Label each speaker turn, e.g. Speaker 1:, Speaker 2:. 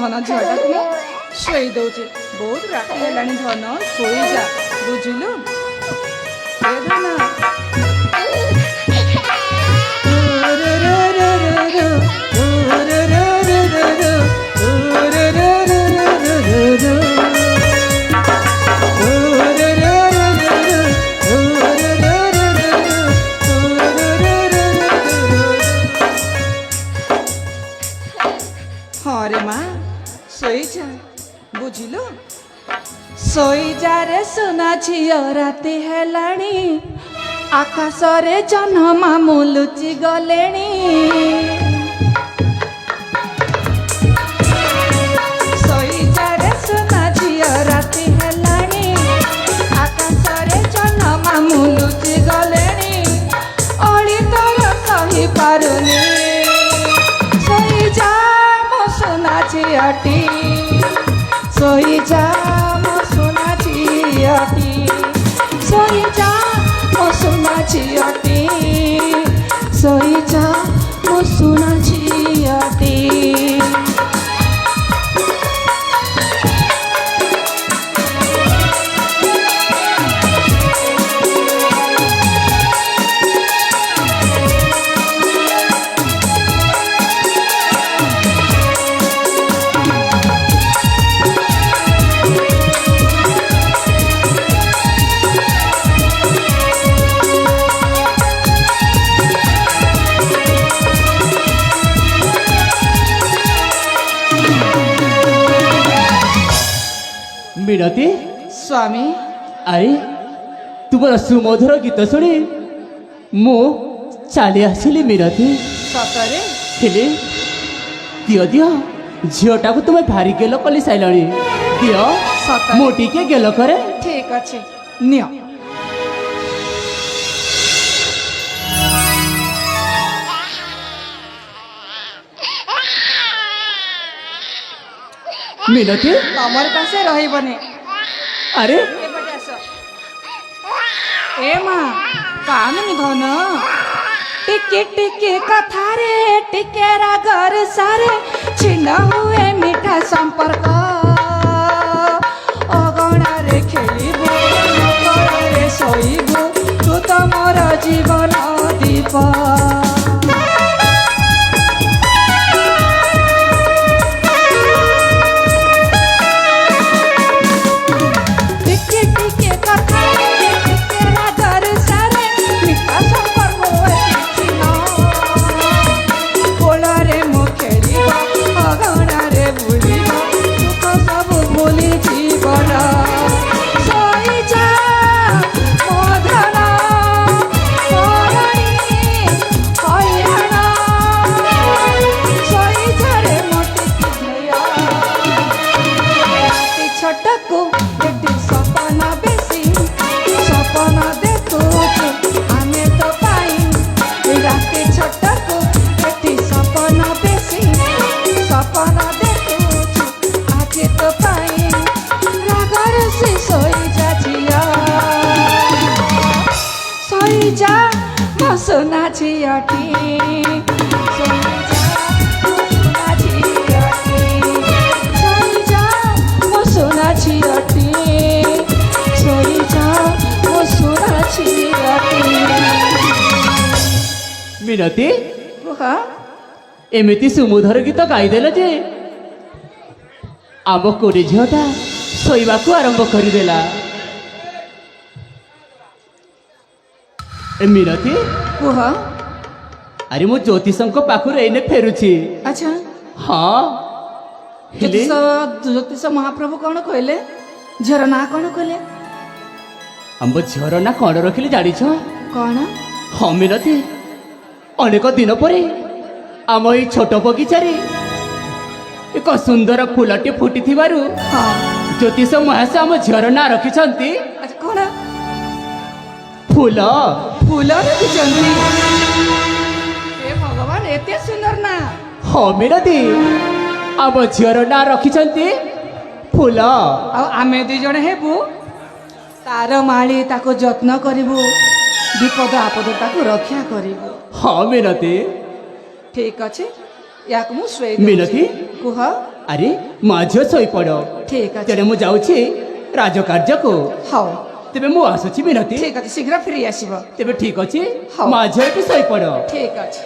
Speaker 1: धन झीटा को शोई दौचे बहुत राति है धन शोई जा बुझिलु ए धन हाँ रे माँ सोई जा बुझिलु सोई जा रे सुना झियो राति हेलाणी आकाश रे जह्न मामू लुचि गलेणी सोई जा रे सुना झियो राति हेलाणी आकाश रे जह्न मामू लुचि गलेणी अली तोर कहि पारुनी सोई जा मो सुना झियोटी सोई जा मो सुना झियोटी सोई जा मो सुना झियोटी सोई जा मो सुना झियोटी
Speaker 2: मिनती
Speaker 1: स्वामी
Speaker 2: आई तुम सुमधुर गीत शुणी मु चली आसिली मिनती
Speaker 1: सतरे
Speaker 2: हेले दियो दियो झीटा को तुम भारी गेल कली साइल दियो
Speaker 1: सतरे
Speaker 2: मो टिके गेल करे
Speaker 1: ठीक अच्छे नियो
Speaker 2: मिनती
Speaker 1: तमर पासे रहिबने
Speaker 2: अरे
Speaker 1: एपटे आस ए माँ कानून धन टिके टिके कथा रे टिके रागर सारे छिन्न हुए मीठा संपर्क अगणा रे खेलिबु अगणा रे शोइबु तू तो मोर जीवन दीप सोना झियोटी सोई जा मो सोना झियोटी सोई जा मो सोना झियोटी
Speaker 2: मिनती
Speaker 1: हाँ
Speaker 2: एमिति सुमधुर गीत गाईदेल जे आम कोरे झीटा शोवा आरंभ करदेला मिनती
Speaker 1: कुह
Speaker 2: अरे मु ज्योतिषंक पाखुर एने फेरुछि
Speaker 1: अच्छा
Speaker 2: हाँ
Speaker 1: ज्योतिष महाप्रभु कौन कहले झर ना कौन कहले
Speaker 2: आम झीर ना कौन रखिले जानी
Speaker 1: कौन
Speaker 2: हाँ मिनती अनेक दिन पर आम ये छोट बगीचारे एक सुंदर फूलटे फुटी
Speaker 1: हाँ
Speaker 2: ज्योतिष महाशय आम झीर ना रखिछंती
Speaker 1: अच्छा कौन
Speaker 2: फूल
Speaker 1: फूल रखिछंती हे भगवान एते सुंदर ना
Speaker 2: हाँ मिनती आम झीर ना रखिछंती फूल
Speaker 1: आमे दी जण हेबु तार माली ताको जत्न करिबु विपद आपद ताको रक्षा करिबु
Speaker 2: हाँ मिनती
Speaker 1: ठीक अच्छे या मु
Speaker 2: मिनती
Speaker 1: कुह
Speaker 2: ଆରେ ମା ଝିଅ ଶୋଇପଡ଼।
Speaker 1: ଠିକ ଅଛି
Speaker 2: ତେଣୁ ମୁଁ ଯାଉଛି ରାଜକାର୍ଯ୍ୟକୁ।
Speaker 1: ହଉ
Speaker 2: ତେବେ ମୁଁ ଆସୁଛି ମିନତି।
Speaker 1: ଠିକ ଅଛି ଶୀଘ୍ର ଫେରି ଆସିବ
Speaker 2: ତେବେ ଠିକ ଅଛି
Speaker 1: ହଉ।
Speaker 2: ମା ଝିଅ ଏଠି ଶୋଇପଡ଼।
Speaker 1: ଠିକ ଅଛି